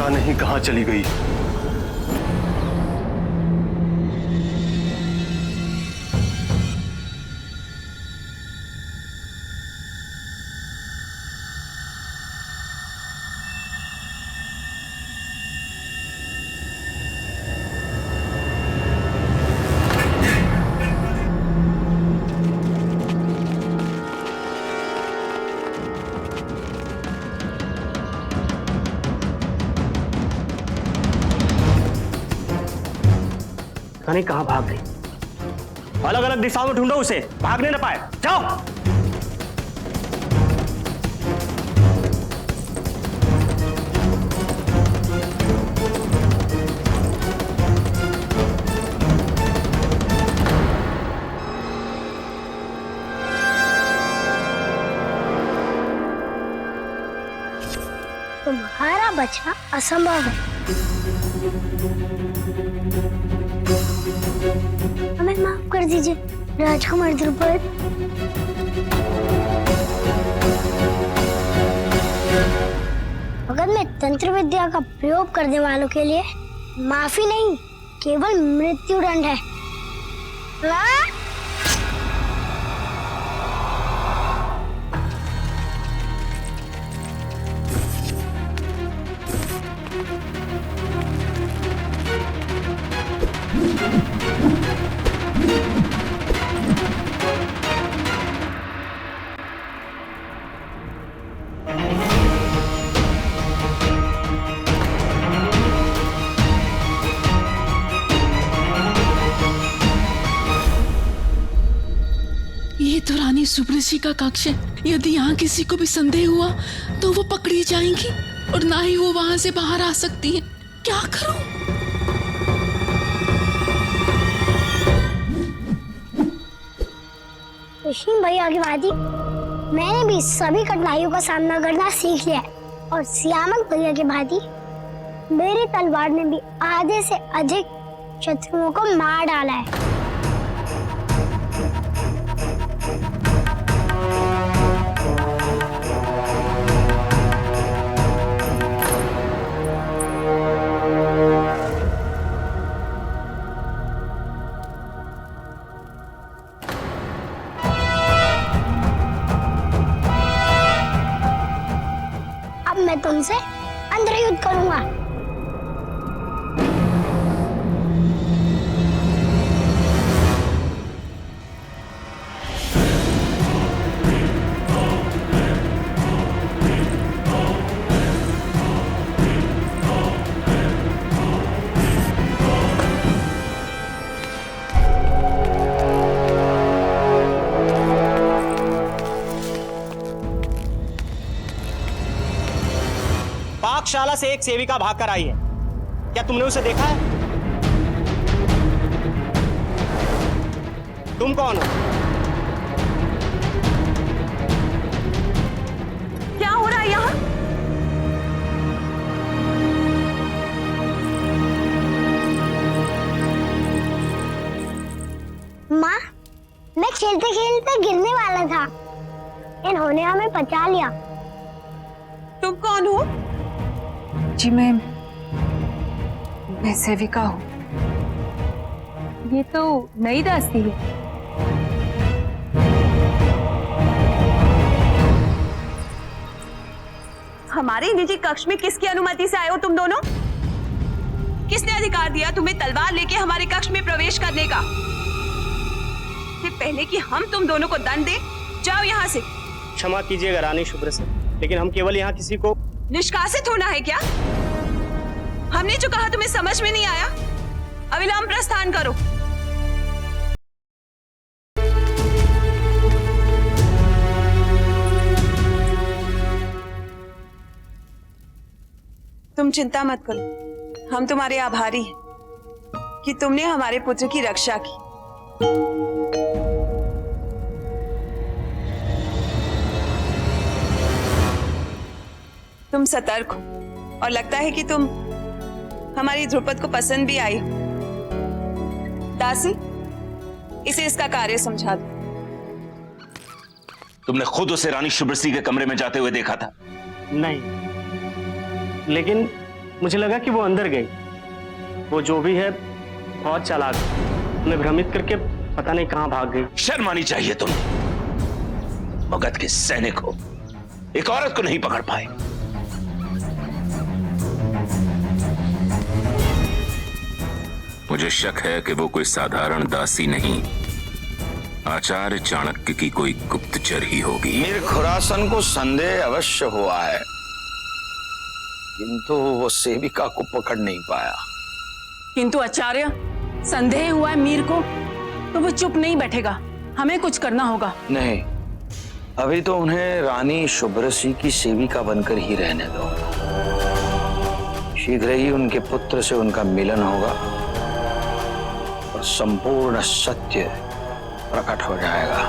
पता नहीं कहां चली गई। नहीं कहां भाग गई। अलग अलग दिशाओं में ढूंढो उसे, भागने न पाए। जाओ। तुम्हारा बचना असंभव है। हमें माफ कर दीजिए राजकुमार द्रुपद। भगत में तंत्र विद्या का प्रयोग करने वालों के लिए माफी नहीं, केवल मृत्युदंड है। ये तो रानी सुब्रसी का कक्ष है। यदि यहाँ किसी को भी संदेह हुआ तो वो पकड़ी जाएंगी और ना ही वो वहां से बाहर आ सकती हैं। क्या करूं? ऋषि भैया की भांति मैंने भी सभी कठिनाइयों का सामना करना सीख लिया है और सियामक भैया की भांति मेरी तलवार ने भी आधे से अधिक शत्रुओं को मार डाला है। अब मैं तुमसे अंतर्युद्ध करूंगा। पाकशाला से एक सेविका भागकर आई है। क्या तुमने उसे देखा है? तुम कौन हो? क्या हो रहा है यहाँ? माँ, मैं खेलते खेलते गिरने वाला था, इन्होंने हमें बचा लिया। तुम कौन हो? जी मैं सेविका हूँ। ये तो नई दासी है। हमारे निजी कक्ष में किसकी अनुमति से आए हो तुम दोनों? किसने अधिकार दिया तुम्हें तलवार लेके हमारे कक्ष में प्रवेश करने का? इससे पहले कि हम तुम दोनों को दंड दें, जाओ यहाँ से। क्षमा कीजिएगा रानी सुब्रसी, लेकिन हम केवल यहाँ किसी को निष्कासित होना है क्या? हमने जो कहा तुम्हें समझ में नहीं आया? अविलंब प्रस्थान करो। तुम चिंता मत करो, हम तुम्हारे आभारी हैं कि तुमने हमारे पुत्र की रक्षा की। तुम सतर्क हो और लगता है कि तुम हमारी ध्रुपद को पसंद भी आई। दासी, इसे इसका कार्य समझा दो। तुमने खुद उसे रानी सुब्रसी के कमरे में जाते हुए देखा था? नहीं, लेकिन मुझे लगा कि वो अंदर गई। वो जो भी है बहुत चालाक, उन्हें भ्रमित करके पता नहीं कहां भाग गई। शर्म आनी चाहिए तुम्हें। मगध के सैनिक हो, एक औरत को नहीं पकड़ पाए। मुझे शक है कि वो कोई साधारण दासी नहीं, आचार्य चाणक्य की कोई गुप्तचर ही होगी। मीर खुरासन को संदेह अवश्य हुआ है, किंतु वो सेविका को पकड़ नहीं पाया। किंतु आचार्य, संदेह हुआ है मीर को तो वो चुप नहीं बैठेगा, हमें कुछ करना होगा। नहीं, अभी तो उन्हें रानी शुभ्रसी की सेविका बनकर ही रहने दो। शीघ्र ही उनके पुत्र से उनका मिलन होगा और संपूर्ण सत्य प्रकट हो जाएगा।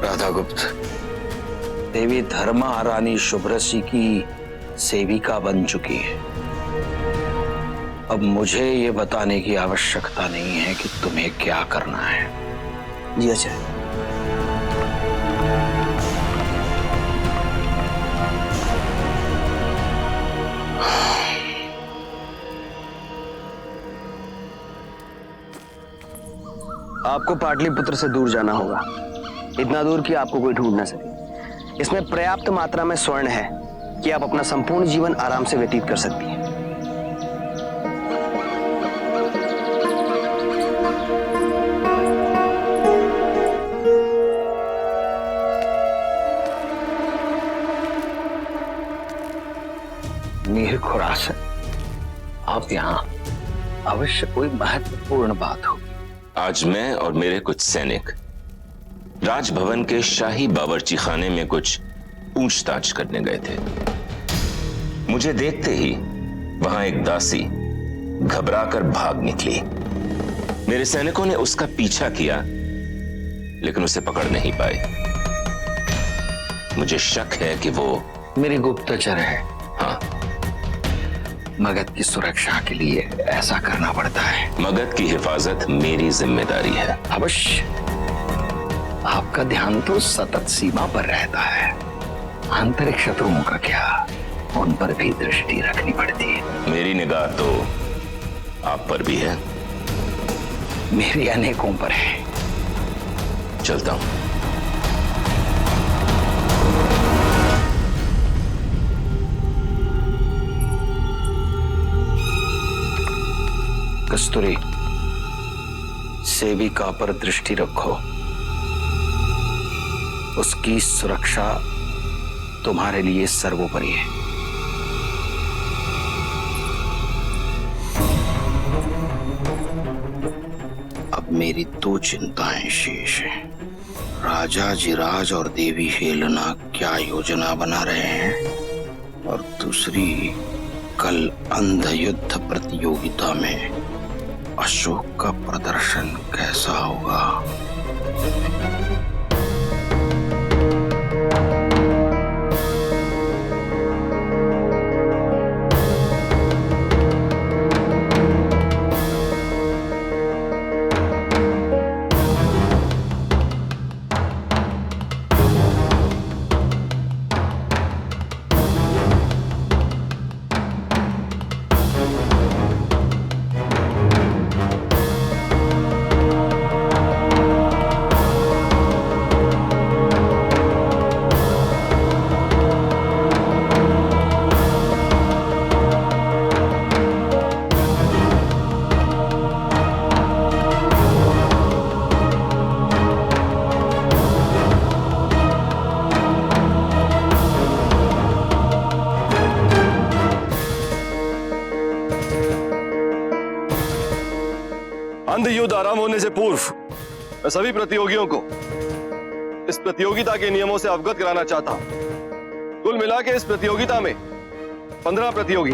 राधागुप्त, देवी धर्मा रानी शुभ्रसी की सेविका बन चुकी है। अब मुझे ये बताने की आवश्यकता नहीं है कि तुम्हें क्या करना है। जी आचार्य। आपको पाटलिपुत्र से दूर जाना होगा, इतना दूर कि आपको कोई ढूंढ ना सके। इसमें पर्याप्त मात्रा में स्वर्ण है कि आप अपना संपूर्ण जीवन आराम से व्यतीत कर सकती हैं। मीर खुरासन, आप यहाँ अवश्य कोई महत्वपूर्ण बात होगी। आज मैं और मेरे कुछ सैनिक राजभवन के शाही बावर्ची खाने में कुछ पूछताछ करने गए थे। मुझे देखते ही वहां एक दासी घबराकर भाग निकली। मेरे सैनिकों ने उसका पीछा किया, लेकिन उसे पकड़ नहीं पाए। मुझे शक है कि वो मेरी गुप्तचर है। हाँ, मगध की सुरक्षा के लिए ऐसा करना पड़ता है। मगध की हिफाजत मेरी जिम्मेदारी है। अवश्य, आपका ध्यान तो सतत सीमा पर रहता है। आंतरिक शत्रुओं का क्या, उन पर भी दृष्टि रखनी पड़ती है। मेरी निगाह तो आप पर भी है। मेरी अनेकों पर है। चलता हूं। कस्तूरी, सेविका पर दृष्टि रखो। उसकी सुरक्षा तुम्हारे लिए सर्वोपरि है। अब मेरी दो चिंताएं शेष हैं। राजा जिराज और देवी हेलेना क्या योजना बना रहे हैं, और दूसरी, कल अंध युद्ध प्रतियोगिता में अशोक का प्रदर्शन कैसा होगा। अंध युद्ध आरंभ होने से पूर्व मैं सभी प्रतियोगियों को इस प्रतियोगिता के नियमों से अवगत कराना चाहता हूं। कुल मिला के इस प्रतियोगिता में 15 प्रतियोगी,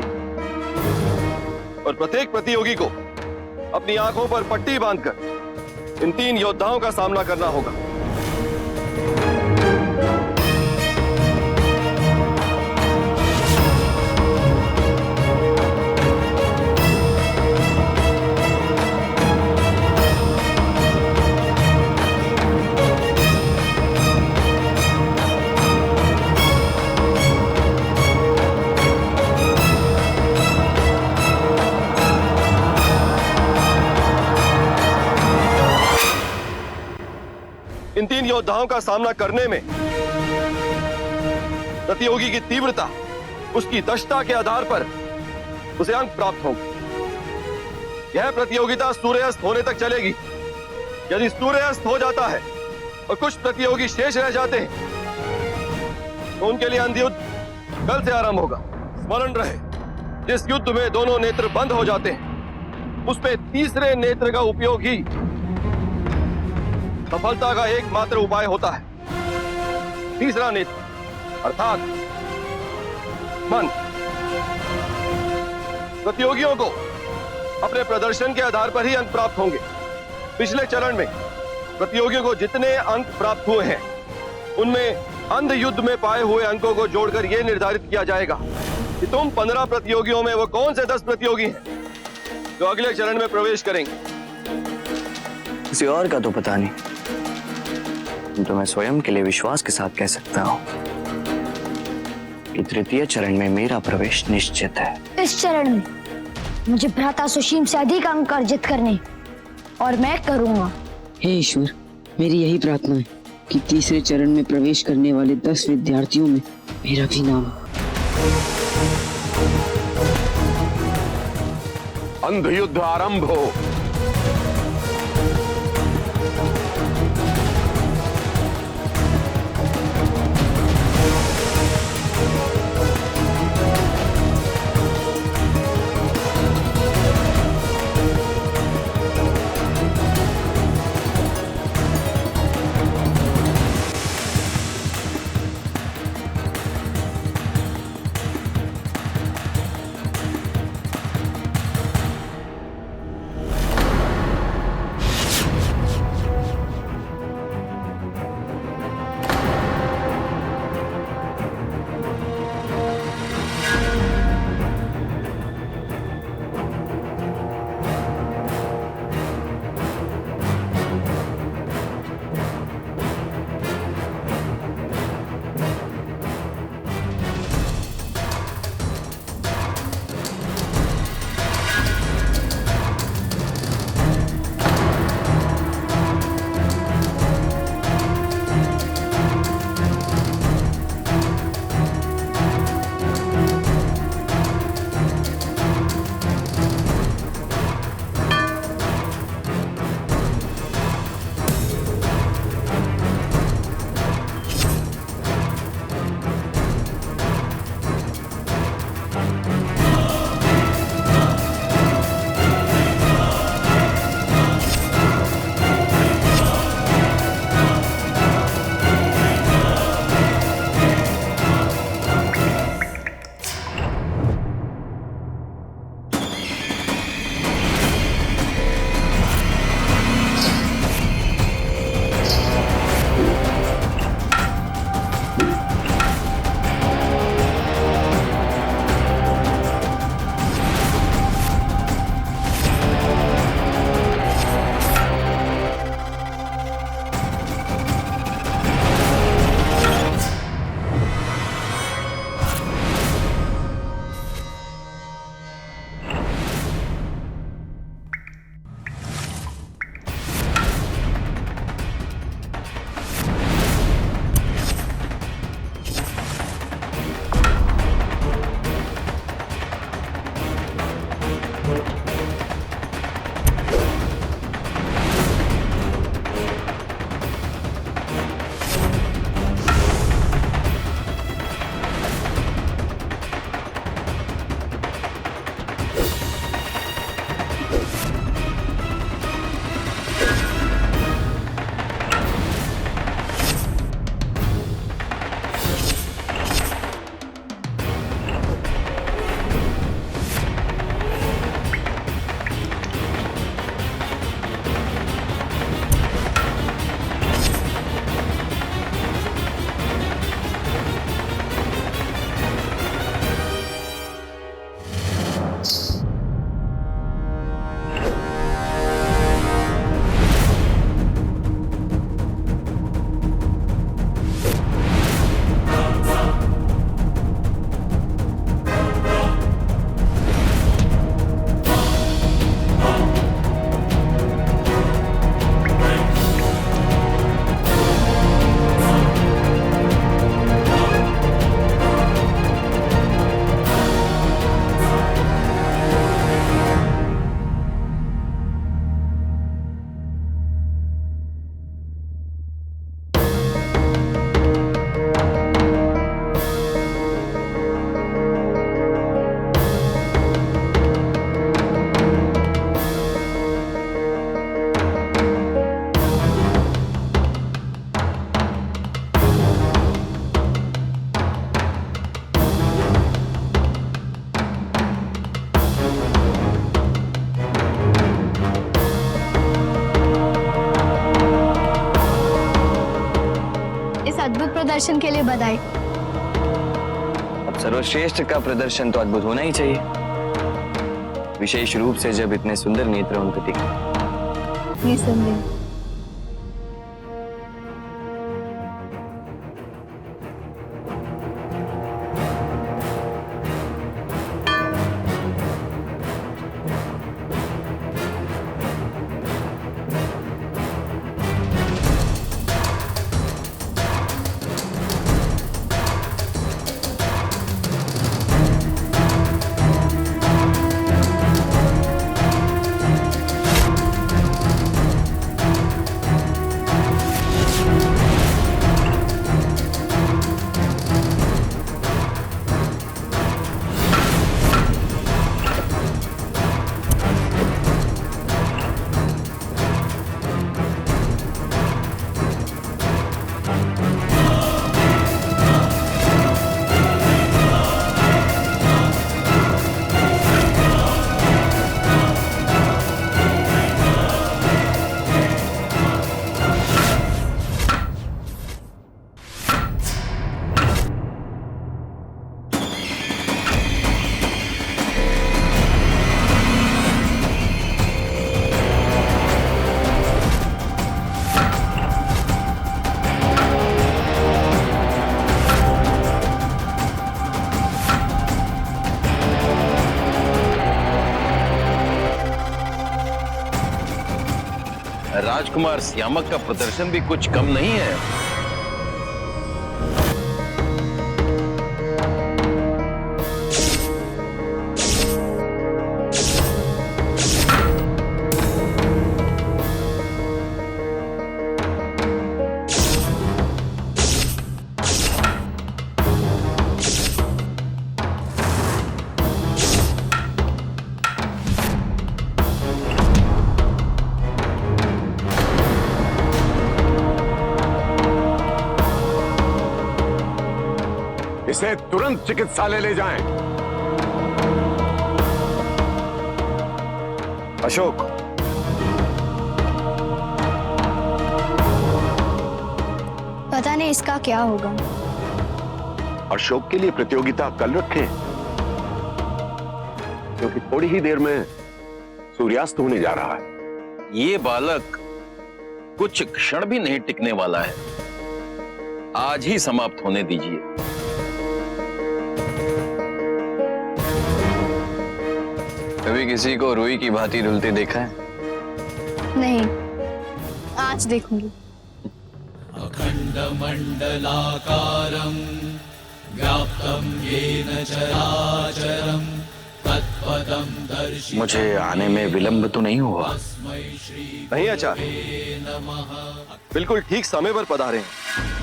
और प्रत्येक प्रतियोगी को अपनी आंखों पर पट्टी बांधकर इन 3 योद्धाओं का सामना करना होगा। इन 3 योद्धाओं का सामना करने में प्रतियोगी की तीव्रता, उसकी दक्षता के आधार पर उसे अंक प्राप्त होंगे। यह प्रतियोगिता सूर्यास्त होने तक चलेगी। यदि सूर्यास्त हो जाता है और कुछ प्रतियोगी शेष रह जाते हैं तो उनके लिए अंत युद्ध कल से आरंभ होगा। स्मरण रहे, जिस युद्ध में दोनों नेत्र बंद हो जाते हैं उसमें तीसरे नेत्र का उपयोग ही सफलता का एकमात्र उपाय होता है। तीसरा नेत्र अर्थात मन। प्रतियोगियों को अपने प्रदर्शन के आधार पर ही अंक प्राप्त होंगे। पिछले चरण में प्रतियोगियों को जितने अंक प्राप्त हुए हैं उनमें अंध युद्ध में पाए हुए अंकों को जोड़कर यह निर्धारित किया जाएगा कि तुम 15 प्रतियोगियों में वो कौन से 10 प्रतियोगी हैं जो अगले चरण में प्रवेश करेंगे। किसी और का तो पता नहीं, तो मैं स्वयं के लिए विश्वास के साथ कह सकता हूं कि तृतीय चरण में मेरा प्रवेश निश्चित है। इस चरण में मुझे भ्राता सुशीम से अधिक अंक अर्जित करने और मैं करूंगा। हे ईश्वर, मेरी यही प्रार्थना है कि तीसरे चरण में प्रवेश करने वाले 10 विद्यार्थियों में मेरा भी नाम हो। अंध युद्ध आरंभ हो। प्रदर्शन के लिए बधाई। अब सर्वश्रेष्ठ का प्रदर्शन तो अद्भुत होना ही चाहिए, विशेष रूप से जब इतने सुंदर नेत्र उन पर दिखे। निसंदेह। राजकुमार श्यामक का प्रदर्शन भी कुछ कम नहीं है। इसे तुरंत चिकित्सालय ले जाएं। अशोक, पता नहीं इसका क्या होगा। अशोक के लिए प्रतियोगिता कल रखें, क्योंकि थोड़ी ही देर में सूर्यास्त होने जा रहा है। ये बालक कुछ क्षण भी नहीं टिकने वाला है, आज ही समाप्त होने दीजिए। कभी किसी को रुई की भांति डुलते देखा है? नहीं, आज देखूंगी। अखंड मंडलाकारं व्याप्तं येन चराचरं तत्पदं दर्शि। मुझे आने में विलंब तो नहीं हुआ? नहीं आचार्य, बिल्कुल ठीक समय पर पधारे हैं।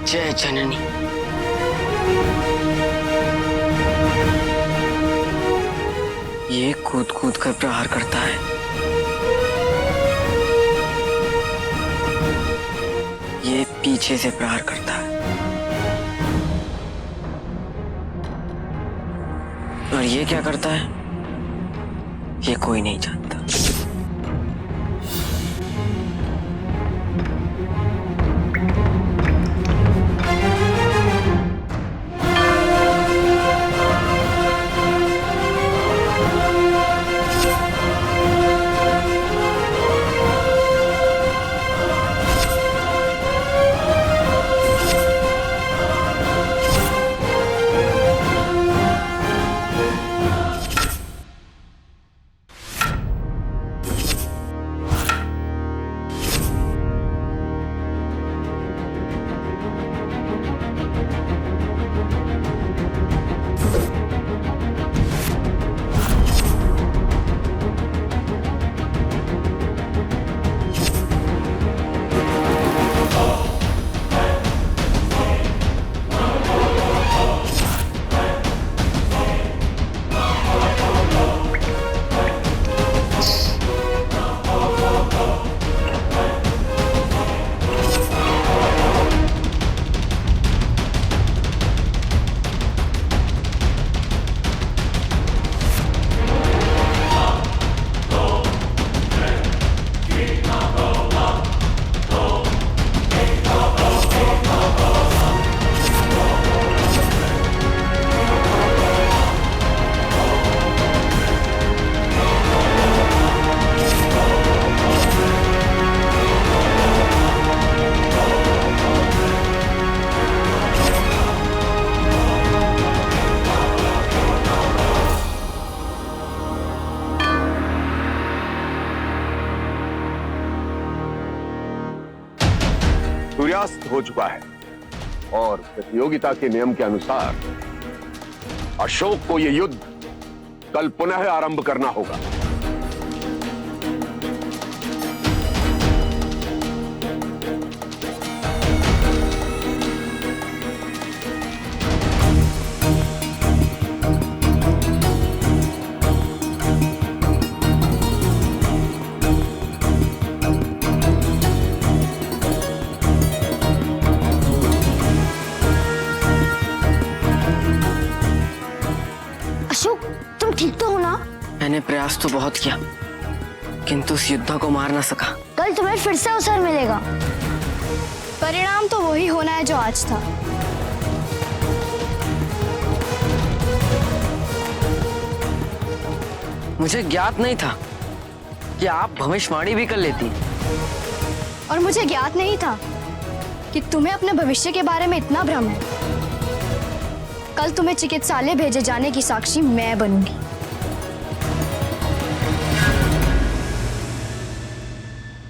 जय जननी। ये कूद कूद कर प्रहार करता है, ये पीछे से प्रहार करता है, और ये क्या करता है ये कोई नहीं जानता। हो चुका है और प्रतियोगिता के नियम के अनुसार अशोक को यह युद्ध कल पुनः आरंभ करना होगा। अशोक, तुम ठीक तो हो ना? मैंने प्रयास तो बहुत किया, किंतु उस योद्धा को मार ना सका। कल तुम्हें फिर से अवसर मिलेगा। परिणाम तो वही होना है जो आज था। मुझे ज्ञात नहीं था कि आप भविष्यवाणी भी कर लेती। और मुझे ज्ञात नहीं था कि तुम्हें अपने भविष्य के बारे में इतना भ्रम है। कल तुम्हें चिकित्सालय भेजे जाने की साक्षी मैं बनूंगी।